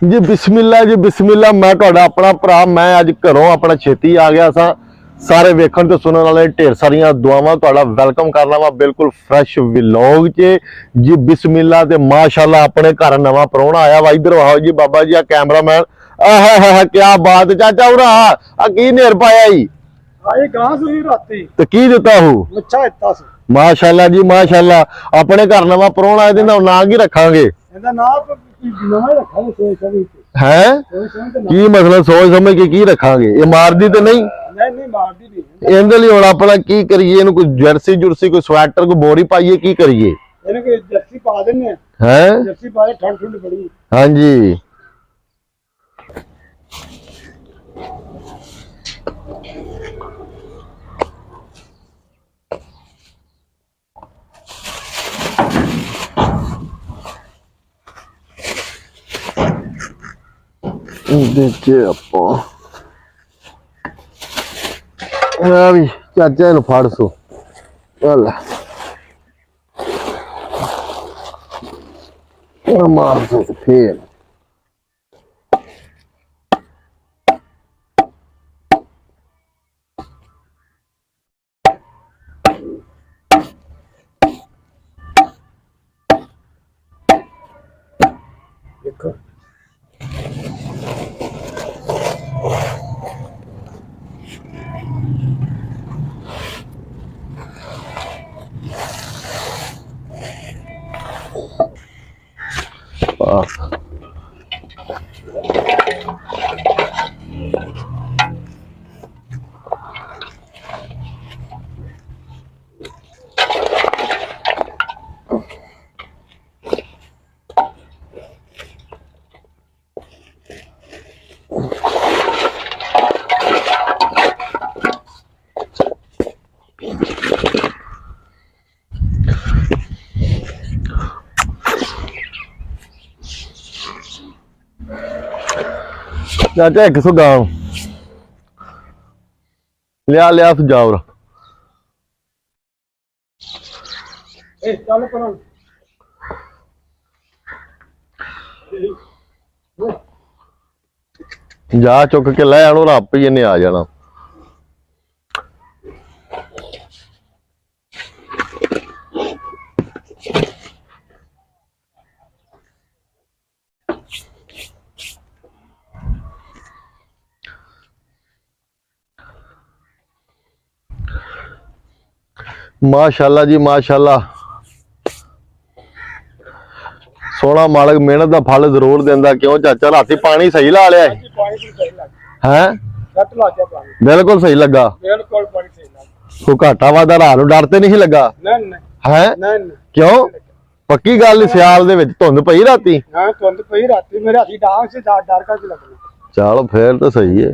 जी बिस्मिल्ला मैं तुहाडा अपना भरा मैं अज घरों अपना छेती आ गया सा सारे वेखण ते सुनने वाले ढेर सारियां दुआवां तुहाडा वेलकम करना वा बिल्कुल फ्रैश व्लॉग च जी बिस्मिल्ला ते माशाअल्लाह अपने घर नवा परौना आया वा इधर आओ जी बाबा जी आ कैमरामैन आहा क्या बात चाचा उरा आ की नेर पाया ही आई घास हुई राती ते की दिता हूं मच्छा इत्ता सी माशाअल्लाह जी माशाअल्लाह अपने घर नवा परौना आए ते नाम की रखांगे ਇਹਦਾ ਨਾਮ ਨਵਾਂ ਹੀ ਰੱਖਾਂਗੇ ਸੋਚ ਸਮਝ ਕੇ है ਸੋਚ ਸਮਝ ਕੇ की मतलब सोच समझ के की रखांगे ये मार दी तो नहीं ਨਹੀਂ ਮਾਰਦੀ ਨਹੀਂ ਇਹਦੇ ਲਈ ਹੁਣ ਆਪਣਾ ਕੀ ਕਰੀਏ ਇਹਨੂੰ ਕੋਈ ਜਰਸੀ ਜੁਰਸੀ ਕੋਈ ਸਵੈਟਰ ਕੋਈ ਬੋਰੀ ਪਾਈਏ ਕੀ ਕਰੀਏ ਇਹਨੂੰ ਕੋਈ ਜਰਸੀ ਪਾ ਦਿੰਨੇ ਆ ਹੈ ਜਰਸੀ ਪਾ ਕੇ ਠੰਡ ਠੰਡ ਬੜੀ ਹਾਂਜੀ ਇਹਦੇ ਆਪਾਂ ਆ ਵੀ ਚਾਚਾ ਨੂੰ ਫੜ ਸੋ ਚੱਲ ਉਹ ਮਾਰ ਸੋ ਫੇਰ ਦੇਖੋ चाचा एक सौ गाँव लिया सुझाव ਇਹ ਚੱਲ ਪਰਾਂ जा चुक के लै आनो आप ही इन्हें आ जाना माशाअल्लाह जी माशाअल्लाह सोना मालक मेहनत का फल जरूर देंदा क्यों चाचा राती पानी सही ला लिया ਪਾਣੀ ਵੀ ਸਹੀ ਲੱਗ है ਸੱਟ ਲੱਗ ਗਿਆ ਪਾਣੀ बिल्कुल सही लगा ਬਿਲਕੁਲ ਪਾਣੀ ਸਹੀ ਲੱਗ कोई घाटा वादा रात नूं डर ते नहीं लगा ਨਹੀਂ ਨਹੀਂ है ਨਹੀਂ ਨਹੀਂ क्यों पक्की गल सियाल दे विच धुंध पई राती ਹਾਂ ਤੁੰਦ ਪਈ ਰਾਤੀ ਮੇਰੇ ਹੱਥੀ ਡਾਂਗ ਸੇ ਡਰ ਕੇ ਲੱਗਣਾ चल फिर तो सही है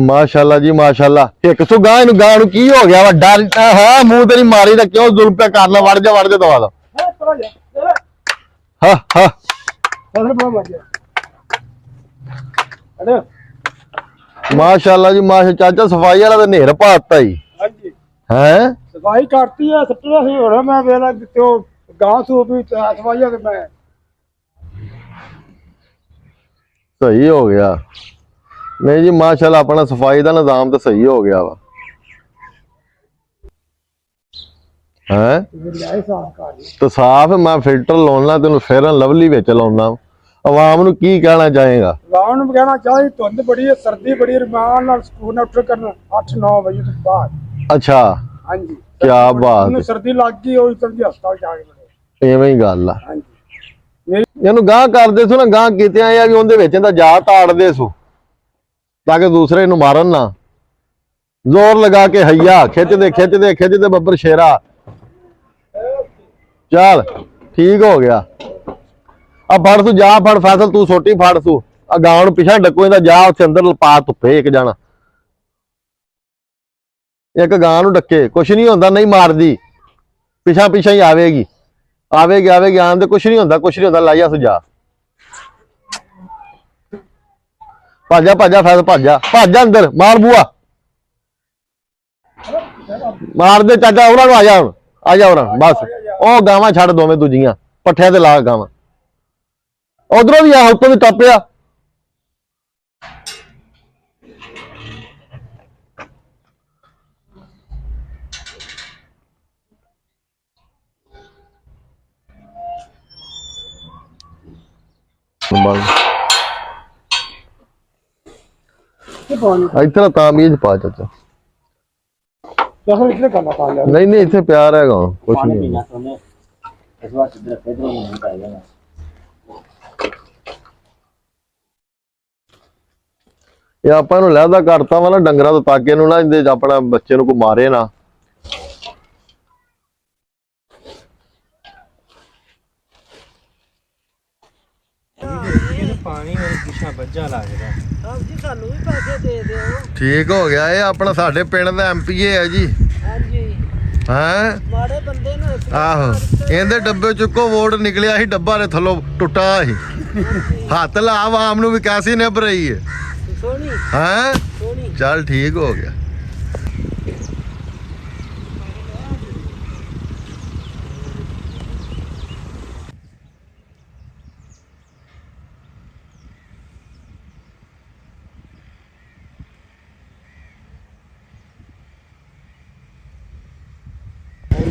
माशाअल्लाह जी माशाअल्लाह एक सौ गां नु की हो गया वा डर हां मुंह तेरी मारी दा क्यों जुल्म पे करना वड़ जा दवा दा ਹੈ ਪਰਾਂ ਜਾ हां हां ਚੱਲ ਪਰਾਂ ਮਰ ਜਾ ਅਰੇ माशाअल्लाह जी माशा चाचा सफाई वाला तो नेर पाता ही ਹਾਂਜੀ हैं ਸਫਾਈ ਕਰਤੀ ਹੈ ਸੱਟਣਾ ਸੀ ਹੋਣਾ ਮੈਂ ਵੇਲਾ ਤੇ ਉਹ ਗਾਂ ਸੂ ਵੀ ਸਫਾਈਆ ਤੇ ਮੈਂ सही हो गया नहीं जी माशाअल्लाह अपना सफाई का निजाम तो सही हो गया वा हैं ਲਿਆਏ ਸਾਫ ਕਰ ਲਈ तो साफ मैं फिल्टर लाਉਣਾ तेन फेयर एंड लवली विच लाਉਣਾ आवाम ਨੂੰ ਕੀ ਕਹਿਣਾ ਚਾਹੇਗਾ ਗਾਉਂ ਨੂੰ ਕਹਿਣਾ ਚਾਹੀ ਧੁੰਦ ਬੜੀ ਹੈ ਸਰਦੀ ਬੜੀ ਰਮਾਨ ਨਾਲ ਸਕੂਲ ਨਾਲ ਉੱਠ ਕਰਨਾ 8-9 ਵਜੇ ਤੋਂ ਬਾਅਦ अच्छा ਹਾਂਜੀ क्या बात ਉਹਨੂੰ ਸਰਦੀ ਲੱਗ ਗਈ ਉਹ ਜਲਦੀ ਹਸਪਤਾਲ ਜਾ ਕੇ ਬੜੇ ਐਵੇਂ ਹੀ ਗੱਲ ਆ ਹਾਂਜੀ ਇਹਨੂੰ ਗਾਂ ਕਰਦੇ ਸੋ ਨਾ ਗਾਂ ਕੀਤੇ ਆ ਵੀ ਉਹਦੇ ਵਿੱਚ ਇਹਦਾ ਜਾ ਤਾੜਦੇ ਸੋ ਤਾਂ ਕਿ ਦੂਸਰੇ ਨੂੰ ਮਾਰਨ ਨਾ जोर लगा के हैया खिंचते बब्बर शेरा चल ठीक हो गया अब फड़ तू जा फड़ फैसल तू सोटी फड़ तू ਆ ਗਾਂ ਨੂੰ ਪਿਛਾਂ ਡੱਕੋ, ਇਹਦਾ ਜਾ ਉੱਥੇ ਅੰਦਰ ਪਾ ਧੁੱਪੇ ਇੱਕ ਜਾਣਾ, ਇੱਕ ਗਾਂ ਨੂੰ ਡੱਕੇ, ਕੁਛ ਨਹੀਂ ਹੁੰਦਾ, ਨਹੀਂ ਮਾਰਦੀ, ਪਿਛਾਂ ਪਿਛਾਂ ਹੀ ਆਵੇਗੀ ਆਵੇਗੀ ਆਵੇਗੀ, ਆਣ ਦੇ ਕੁਛ ਨਹੀਂ ਹੁੰਦਾ, ਕੁਛ ਨਹੀਂ ਹੁੰਦਾ, ਲਾਈਆ ਸੁਜਾ, ਭਾਜਾ ਭਾਜਾ ਫੈਜ਼, ਭਾਜਾ ਭਾਜਾ ਅੰਦਰ, ਮਾਰ ਬੂਆ ਮਾਰ ਦੇ ਚਾਚਾ, ਉਹਨਾਂ ਨੂੰ ਆ ਜਾ ਹੁਣ, ਆ ਜਾ ਉਹਨਾਂ ਬਸ, ਉਹ ਗਾਵਾਂ ਛੱਡ ਦੋਵੇਂ ਦੂਜੀਆਂ, ਪੱਠਿਆਂ ਤੇ ਲਾ ਗਾਵਾਂ, ਉਧਰੋਂ ਵੀ ਆ, ਉੱਤੋਂ ਵੀ ਟੱਪਿਆ, ਇੱਥੇ ਤਾਮੀਜ਼ ਪਾ ਚਾਚਾ, ਦੱਸੋ ਇਸਨੇ ਕਰਨਾ ਪਾ ਲਿਆ। ਨਹੀਂ ਨਹੀਂ ਇੱਥੇ ਪਿਆਰ ਹੈਗਾ, ਕੁਛ ਨਹੀਂ, ਇਹ ਆਪਾਂ ਨੂੰ ਲਹਿਦਾ ਕਰਤਾ ਵਾ ਨਾ ਡੰਗਰਾਂ ਤੋਂ, ਤਾਕੇ ਨੂੰ ਨਾ ਇਹਦੇ ਆਪਣਾ ਬੱਚੇ ਨੂੰ ਕੋਈ ਮਾਰੇ ਨਾ। ਪਾਣੀ ਹੋਰ ਪਿਛਾ ਵੱਜਾ ਲੱਗਦਾ। ਜੀ ਸਾਨੂੰ ਵੀ ਪੈਸੇ ਦੇ ਦਿਓ। ਠੀਕ ਹੋ ਗਿਆ, ਇਹ ਆਪਣਾ ਸਾਡੇ ਪਿੰਡ ਦਾ ਐਮਪੀਏ ਹੈ ਜੀ। ਹਾਂਜੀ ਹੈਂ ਮਾੜੇ ਬੰਦੇ ਨੂੰ ਆਹੋ, ਇਹਦੇ ਡੱਬੇ ਚੁੱਕੋ, ਵੋਟ ਨਿਕਲਿਆ ਸੀ, ਡੱਬਾ ਦੇ ਥੱਲੋਂ ਟੁੱਟਾ ਸੀ, ਹੱਥ ਲਾ ਆਮ ਨੂੰ ਵੀ ਕਾਸੀ ਨਿਭ ਰਹੀ ਹੈ। ਸੋਹਣੀ ਹੈਂ ਸੋਹਣੀ ਚੱਲ ਠੀਕ ਹੋ ਗਿਆ।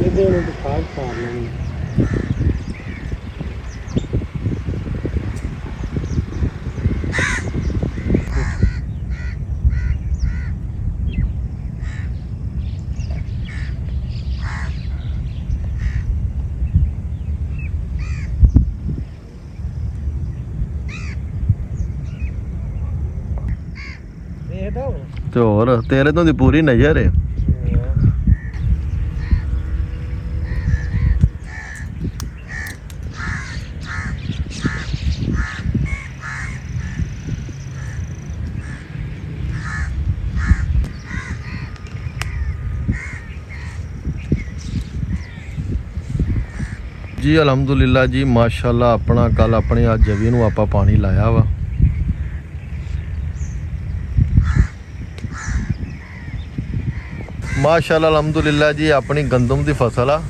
ਇਹਦੇ ਨੂੰ ਦਿਖਾਲ ਪਾਰ ਲੈਣੀ। ਦੇਖਦਾ ਹੁਣ ਤੇ ਹੋਰ ਤੇਰੇ ਤੋਂ ਦੀ ਪੂਰੀ ਨਜ਼ਰ ਹੈ। जी अलहमदुलिल्लाह जी माशाल्लाह, अपना कल अपनी आज जवी नूं आपां पानी लाया वा। माशाल्लाह अलहमदुलिल्लाह जी, अपनी गंदम की फसल आ।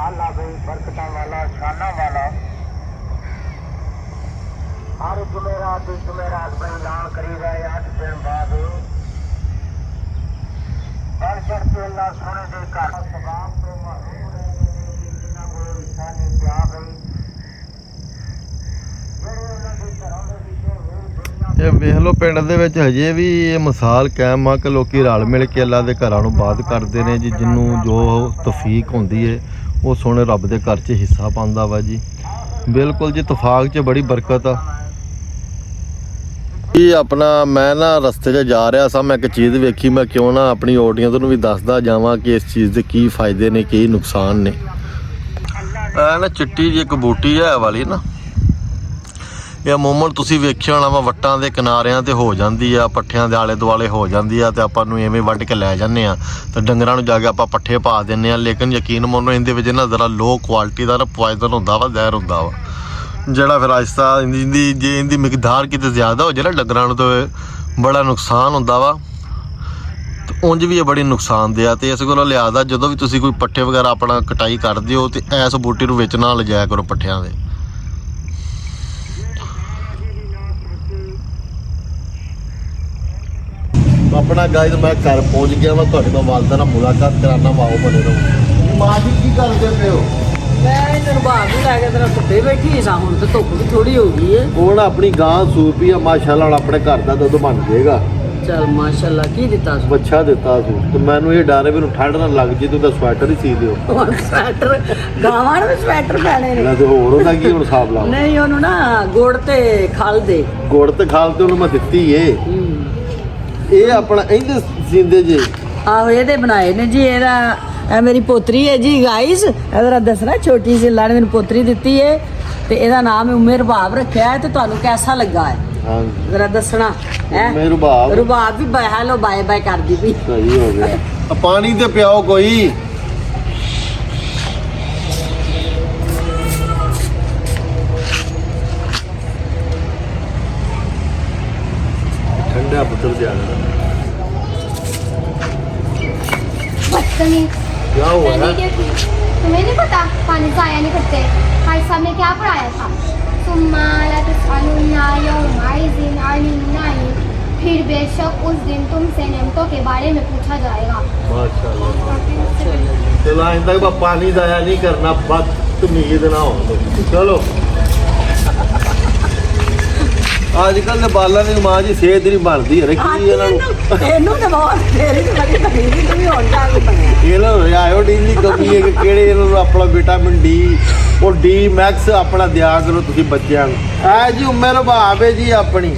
आला भाई बरकता वाला शाना वाला हर जुमेरात पर ऐलान करी गए 8 दिन बाद हर चढ़ते अल्लाह सोने दे घर सबाब तो महरूम रह गए जिन्होंने कोई हिस्सा नहीं पिया गई ਜਿਹੜੇ ਉਹਨਾਂ ਦੇ ਘਰਾਂ ਦੇ ਵਿੱਚੋਂ ਰੂਹ ਦੁਨੀਆ ਇਹ ਵੇਖ ਲਓ, ਪਿੰਡ ਦੇ ਵਿੱਚ ਹਜੇ ਵੀ ਇਹ ਮਿਸਾਲ ਕਾਇਮ ਆ ਕਿ ਲੋਕੀ ਰਲ ਮਿਲ ਕੇ ਅੱਲਾ ਦੇ ਘਰਾਂ ਨੂੰ ਬਾਦ ਕਰਦੇ ਨੇ ਜੀ। ਜਿਹਨੂੰ ਜੋ ਤੌਫੀਕ ਹੁੰਦੀ ਹੈ ਉਹ ਸੋਹਣੇ ਰੱਬ ਦੇ ਘਰ 'ਚ ਹਿੱਸਾ ਪਾਉਂਦਾ ਵਾ ਜੀ। ਬਿਲਕੁਲ ਜੀ, ਇਤਫਾਕ 'ਚ ਬੜੀ ਬਰਕਤ ਆ। ਇਹ ਆਪਣਾ ਮੈਂ ਨਾ ਰਸਤੇ 'ਚ ਜਾ ਰਿਹਾ ਸਾਂ, ਮੈਂ ਇੱਕ ਚੀਜ਼ ਵੇਖੀ, ਮੈਂ ਕਿਉਂ ਨਾ ਆਪਣੀ ਆਡੀਅנס ਨੂੰ ਵੀ ਦੱਸਦਾ ਜਾਵਾਂ ਕਿ ਇਸ ਚੀਜ਼ ਦੇ ਕੀ ਫਾਇਦੇ ਨੇ, ਕੀ ਨੁਕਸਾਨ ਨੇ। ਇਹ ਨਾ ਚਿੱਟੀ ਜਿਹੀ ਇੱਕ ਬੂਟੀ ਹੈ ਵਾਲੀ ਨਾ, ਇਹ ਅਮੂਮਨ ਤੁਸੀਂ ਵੇਖਿਆ ਹੋਣਾ ਵਾ, ਵੱਟਾਂ ਦੇ ਕਿਨਾਰਿਆਂ ਤੇ ਹੋ ਜਾਂਦੀ ਆ, ਪੱਠਿਆਂ ਦੇ ਆਲੇ ਦੁਆਲੇ ਹੋ ਜਾਂਦੀ ਆ, ਤੇ ਆਪਾਂ ਨੂੰ ਐਵੇਂ ਵੱਢ ਕੇ ਲੈ ਜਾਂਦੇ ਆ ਤੇ ਡੰਗਰਾਂ ਨੂੰ ਜਾ ਕੇ ਆਪਾਂ ਪੱਠੇ ਪਾ ਦਿੰਦੇ ਆ। ਲੇਕਿਨ ਯਕੀਨ ਮੰਨੋ, ਇਹਦੇ ਵਿੱਚ ਨਾ ਜ਼ਰਾ ਲੋ ਕੁਆਲਿਟੀ ਦਾ ਨਾ ਪੋਇਜ਼ਨ ਹੁੰਦਾ ਵਾ, ਜ਼ਹਿਰ ਹੁੰਦਾ ਵਾ, ਜਿਹੜਾ ਫਿਰ ਆਹਿਸਤਾ ਇਹਦੀ ਜੇ ਇਹਦੀ ਮਿਕਦਾਰ ਕਿਤੇ ਜ਼ਿਆਦਾ ਹੋ ਜਾਏ ਨਾ ਡੰਗਰਾਂ ਨੂੰ ਤਾਂ ਬੜਾ ਨੁਕਸਾਨ ਹੁੰਦਾ ਵਾ। ਉਂਝ ਵੀ ਇਹ ਬੜੀ ਨੁਕਸਾਨਦੇਹ ਆ ਤੇ ਇਸ ਕੋਲੋਂ ਲਿਆਦਾ ਜਦੋਂ ਵੀ ਤੁਸੀਂ ਕੋਈ ਪੱਠੇ ਵਗੈਰਾ ਆਪਣਾ ਕਟਾਈ ਕਰਦੇ ਹੋ ਤੇ ਐਸ ਬੂਟੀ ਨੂੰ ਵਿੱਚ ਨਾ ਲਿਜਾਇਆ ਕਰੋ ਪੱਠਿਆਂ ਦੇ। ਆਪਣਾ ਗਾਇਜ਼ ਮੈਂ ਘਰ ਪਹੁੰਚ ਗਿਆ ਵਾ, ਤੁਹਾਡੇ ਨਾਲ ਵਾਲਦਾ ਨਾਲ ਮੁਲਾਕਾਤ ਕਰਾਉਣਾ ਵਾਓ ਬਣੇ ਰਹੋ। ਮਾਂ ਜੀ ਕੀ ਕਰਦੇ ਪਏ ਹੋ? ਮੈਂ ਇਹਨੂੰ ਬਾਹਰ ਨੂੰ ਲੈ ਕੇ ਤੇਰਾ ਧੁੱਪੇ ਬੈਠੀ ਸਾਂ, ਹੁਣ ਤੇ ਧੁੱਪ ਵੀ ਥੋੜੀ ਹੋ ਗਈ ਏ। ਉਹ ਨਾ ਆਪਣੀ ਗਾਂ ਸੂਪੀ ਆ ਮਾਸ਼ਾਅੱਲਾ, ਹੁਣ ਆਪਣੇ ਘਰ ਦਾ ਦੁੱਧ ਬਣ ਜਾਏਗਾ। ਚੱਲ ਮਾਸ਼ਾਅੱਲਾ, ਕੀ ਦਿੱਤਾ ਸੀ? ਬੱਚਾ ਦਿੱਤਾ ਸੀ ਤੇ ਮੈਨੂੰ ਇਹ ਡਰ ਹੈ ਵੀ ਇਹਨੂੰ ਠੰਡ ਨਾ ਲੱਗ ਜੇ ਤੇ ਉਹਦਾ ਸਵੈਟਰ ਹੀ ਸੀ ਦਿਓ। ਹੁਣ ਸਵੈਟਰ ਗਾਵਾਂ ਨੂੰ ਵੀ ਸਵੈਟਰ ਪੈਣੇ ਨੇ। ਨਾ ਤੇ ਹੋਰ ਉਹਦਾ ਕੀ ਹੁਣ ਹਿਸਾਬ ਲਾਓ। ਨਹੀਂ ਉਹਨੂੰ ਨਾ ਗੁੜ ਤੇ ਖਲ ਦੇ। ਗੁੜ ਤੇ ਖਾਲ ਤੇ ਉਹਨੂੰ ਮੈਂ ਦਿੱਤੀ ਏ। ਇਹ ਆਪਣਾ ਇਹਦੇ ਸਿੰਦੇ ਜੇ ਆਹੋ ਇਹਦੇ ਬਣਾਏ ਨੇ ਜੀ। ਇਹਦਾ ਇਹ ਮੇਰੀ ਪੋਤਰੀ ਹੈ ਜੀ ਗਾਇਸ, ਇਹਦਾ ਦੱਸਣਾ ਛੋਟੀ ਸੀ ਲਾਣ ਮੈਨੂੰ ਪੋਤਰੀ ਦਿੱਤੀ ਏ ਤੇ ਇਹਦਾ ਨਾਮ ਹੈ ਉਮੇ ਰਬਾਬ ਰੱਖਿਆ ਹੈ। ਤੇ ਤੁਹਾਨੂੰ ਕਿਹਦਾ ਲੱਗਾ ਹੈ ਹਾਂ ਜ਼ਰਾ ਦੱਸਣਾ ਹੈ। ਉਮੇ ਰਬਾਬ ਰਬਾਬ ਵੀ ਹੈਲੋ ਬਾਏ ਬਾਏ ਕਰਦੀ ਪਈ। ਸਹੀ ਹੋ ਗਿਆ। ਆ ਪਾਣੀ ਤੇ ਪਿਆਓ ਕੋਈ। ठंडा पुत्र जाना बदतमीज। क्या हुआ है? तुम्हें नहीं पता पानी जाया नहीं करते। भाई साहब ने क्या पढ़ाया था? सुम्मा ला तस्अलुन्ना यौमइज़िन अनिन नईम। फिर बेशक उस दिन तुमसे नेमतों के बारे में पूछा जाएगा। माशाल्लाह। चलो आइंदा के बाद पानी जाया नहीं करना, बदतमीज ना हो। चलो ਅੱਜ ਕੱਲ ਦੇ ਬਾਲਾਂ ਦੀ ਮਾਂ ਜੀ ਸਿਹਤ ਨਹੀਂ ਬਣਦੀ ਹੈ ਕੀ ਇਹਨਾਂ ਨੂੰ। ਇਹਨੂੰ ਤਾਂ ਬਹੁਤ ਤੇਰੀ ਤੇ ਬੜੀ ਬਣੀ ਸੀ, ਤੂੰ ਵੀ ਹੁਣ ਜਾ ਕੇ ਬਣਿਆ। ਇਹ ਲੋ ਆਇਓਡੀਨ ਦੀ ਕਮੀ ਹੈ ਕਿ ਕਿਹੜੇ ਇਹਨਾਂ ਨੂੰ ਆਪਣਾ ਵਿਟਾਮਿਨ ਡੀ ਉਹ ਡੀ ਮੈਕਸ ਆਪਣਾ ਦਿਆ ਕਰੋ ਤੁਸੀਂ ਬੱਚਿਆਂ ਨੂੰ। ਐ ਜੀ ਉਮਰ ਭਾਵ ਹੈ ਜੀ ਆਪਣੀ,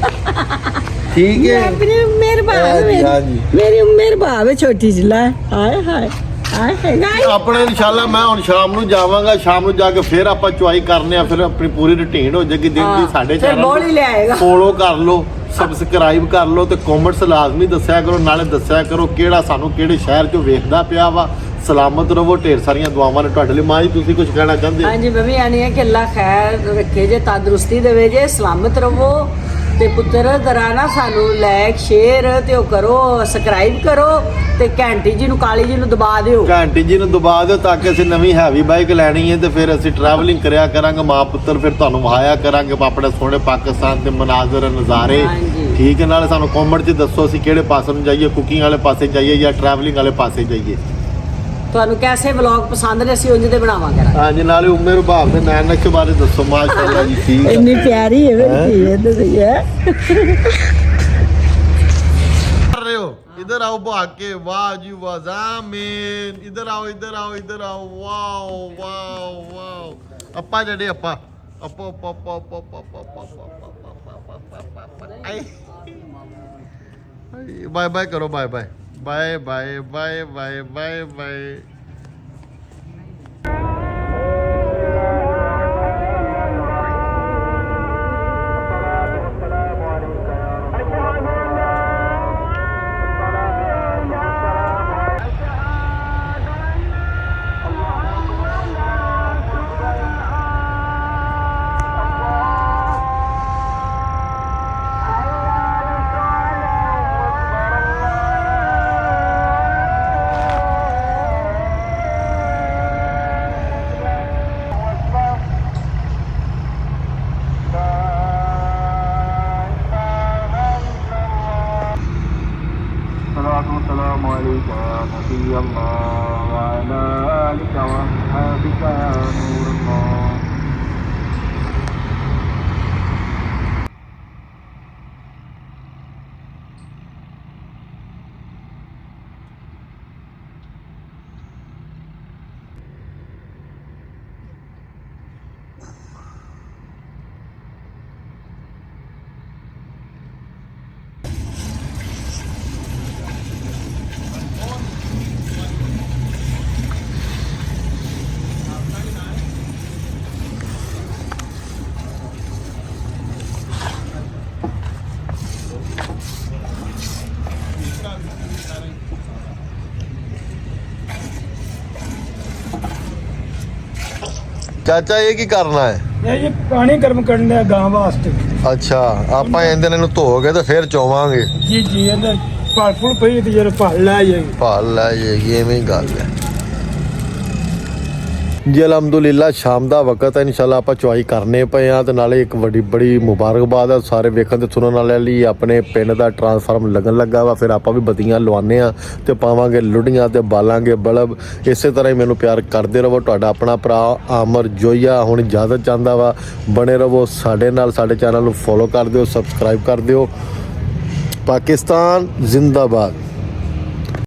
ਠੀਕ ਹੈ। ਮੇਰੀ ਮਿਹਰਬਾਨ ਮੇਰੀ ਮਿਹਰਬਾਨ ਛੋਟੀ ਜਿਹੀ ਲੈ। ਹਾਏ ਹਾਏ ਹਾਏ ਹਾਏ। ਆਪਣੇ ਇਨਸ਼ਾਅੱਲਾ ਮੈਂ ਹੁਣ ਸ਼ਾਮ ਨੂੰ ਜਾਵਾਂਗਾ, ਸ਼ਾਮ ਨੂੰ ਜਾ ਕੇ ਫਿਰ ਆਪਾਂ ਚੁਆਈ ਕਰਨੇ ਆ, ਫਿਰ ਆਪਣੀ ਪੂਰੀ ਰੁਟੀਨ ਹੋ ਜਾਏਗੀ ਦਿਨ ਦੀ। ਸਾਡੇ ਫਿਰ ਬੋਲੀ ਲਿਆਏਗਾ। ਫੋਲੋ ਕਰ ਲਓ, ਸਬਸਕ੍ਰਾਈਬ ਕਰ ਲਓ ਤੇ ਕਮੈਂਟਸ ਲਾਜ਼ਮੀ ਦੱਸਿਆ ਕਰੋ, ਨਾਲੇ ਦੱਸਿਆ ਕਰੋ ਕਿਹੜਾ ਸਾਨੂੰ ਕਿਹੜੇ ਸ਼ਹਿਰ ਚੋਂ ਵੇਖਦਾ ਪਿਆ ਵਾ। ਸਲਾਮਤ ਰਹੋ, ਢੇਰ ਸਾਰੀਆਂ ਦੁਆਵਾਂ ਨੇ ਤੁਹਾਡੇ ਲਈ। ਮਾਂ ਜੀ ਤੁਸੀਂ ਕੁਝ ਕਹਿਣਾ ਚਾਹੁੰਦੇ ਹੋ? ਹਾਂਜੀ ਮੈਂ ਵੀ ਆਣੀ ਹੈ ਕਿ ਅੱਲਾ ਖੈਰ ਰੱਖੇ ਜੇ, ਤੰਦਰੁਸਤੀ ਦੇਵੇ ਜੇ, ਸਲਾਮਤ ਰਹੋ। ਤੇ ਪੁੱਤਰ ਜ਼ਰਾ ਨਾ ਸਾਨੂੰ ਲਾਈਕ ਸ਼ੇਅਰ ਤੇ ਉਹ ਕਰੋ, ਸਬਸਕ੍ਰਾਈਬ ਕਰੋ ਤੇ ਘੰਟੀ ਜੀ ਨੂੰ ਕਾਲੀ ਜੀ ਨੂੰ ਦਬਾ ਦਿਓ। ਘੰਟੀ ਜੀ ਨੂੰ ਦਬਾ ਦਿਓ ਤਾਂ ਕਿ ਅਸੀਂ ਨਵੀਂ ਹੈਵੀ ਬਾਈਕ ਲੈਣੀ ਹੈ ਤੇ ਫਿਰ ਅਸੀਂ ਟਰੈਵਲਿੰਗ ਕਰਿਆ ਕਰਾਂਗੇ ਮਾਂ ਪੁੱਤਰ, ਫਿਰ ਤੁਹਾਨੂੰ ਵਹਾਇਆ ਕਰਾਂਗੇ ਆਪਣੇ ਸੋਹਣੇ ਪਾਕਿਸਤਾਨ ਦੇ ਮਨਾਜ਼ਰ ਨਜ਼ਾਰੇ। ਹਾਂਜੀ। ਠੀਕ ਹੈ, ਨਾਲੇ ਸਾਨੂੰ ਕਮੈਂਟ 'ਚ ਦੱਸੋ ਅਸੀਂ ਕਿਹੜੇ ਪਾਸੇ ਨੂੰ ਜਾਈਏ, ਕੁਕਿੰਗ ਵਾਲੇ ਪਾਸੇ ਜਾਈਏ ਜਾਂ ਟਰੈਵਲਿੰਗ ਵਾਲੇ ਪਾਸੇ ਜਾਈਏ। ਤੁਹਾਨੂੰ ਕੈਸੇ ਵਲੌਗ ਪਸੰਦ ਨੇ, ਅਸੀਂ ਉਂਝ ਦੇ ਬਣਾਵਾ ਕਰਾਂਗੇ। ਹਾਂਜੀ, ਨਾਲੇ ਉਮੇ ਰਬਾਬ ਦੇ ਨੈਣ ਨਕਸ਼ ਬਾਰੇ ਦੱਸੋ। ਮਾਸ਼ਾਅੱਲਾ ਜੀ, ਠੀਕ ਹੈ। ਇੰਨੀ ਪਿਆਰੀ ਹੈ ਮੇਰੀ ਧੀ, ਇਹਦੇ ਸਹੀ ਹੈ। कर रहे हो? इधर आओ भाग के, वाह जी वाह, ज़मीन। इधर आओ इधर आओ इधर आओ, वाओ वाओ वाओ। अप्पा जड़े अप्पा अप्पा अप्पा अप्पा अप्पा अप्पा अप्पा अप्पा। बाय बाय करो, bye bye bye bye bye bye bye bye. ਚਾਚਾ ਇਹ ਕੀ ਕਰਨਾ ਹੈ? ਇਹ ਜੀ ਪਾਣੀ ਗਰਮ ਕਰਨ ਦਾ ਗਾਂ ਵਾਸਤੇ। ਅੱਛਾ, ਆਪਾਂ ਇਹਦੇ ਨੂੰ ਧੋ ਕੇ ਤੇ ਫਿਰ ਚੋਵਾਂਗੇ। ਜੀ ਜੀ ਇਹਦੇ ਫਲ ਫੁੱਲ ਪਈ ਤੇ ਜਰ ਭਾਲ ਲੈ ਜਾਏਗੀ ਭਾਲ ਲੈ ਜਾਏਗੀ, ਐਵੇਂ ਹੀ ਗੱਲ ਹੈ ਜੀ। ਅਲਹਮਦੁਲਿਲਾ ਸ਼ਾਮ ਦਾ ਵਕਤ ਹੈ, ਇਨਸ਼ਾਅੱਲਾ ਆਪਾਂ ਚੁਆਈ ਕਰਨੇ ਪਏ ਆ ਤੇ ਨਾਲੇ ਇੱਕ ਵੱਡੀ ਬੜੀ ਮੁਬਾਰਕਬਾਦ ਹੈ ਸਾਰੇ ਵੇਖਣ ਤੇ ਸੁਣਨ ਵਾਲਿਆਂ ਲਈ। ਆਪਣੇ ਪਿੰਡ ਦਾ ਟਰਾਂਸਫਾਰਮ ਲੱਗਣ ਲੱਗਾ ਵਾ, ਫਿਰ ਆਪਾਂ ਵੀ ਬੱਤੀਆਂ ਲਵਾਉਂਦੇ ਆ ਤੇ ਪਾਵਾਂਗੇ ਲੁੱਡੀਆਂ ਤੇ ਬਾਲਾਂਗੇ ਬਲਬ। ਇਸੇ ਤਰ੍ਹਾਂ ਹੀ ਮੈਨੂੰ ਪਿਆਰ ਕਰਦੇ ਰਹੋ। ਤੁਹਾਡਾ ਆਪਣਾ ਭਰਾ ਆਮਰ ਜੋਈਆ ਹੁਣ ਇਜਾਜ਼ਤ ਚਾਹੁੰਦਾ ਵਾ। ਬਣੇ ਰਹੋ ਸਾਡੇ ਨਾਲ, ਸਾਡੇ ਚੈਨਲ ਨੂੰ ਫੋਲੋ ਕਰ ਦਿਓ, ਸਬਸਕ੍ਰਾਈਬ ਕਰ ਦਿਓ। ਪਾਕਿਸਤਾਨ ਜ਼ਿੰਦਾਬਾਦ।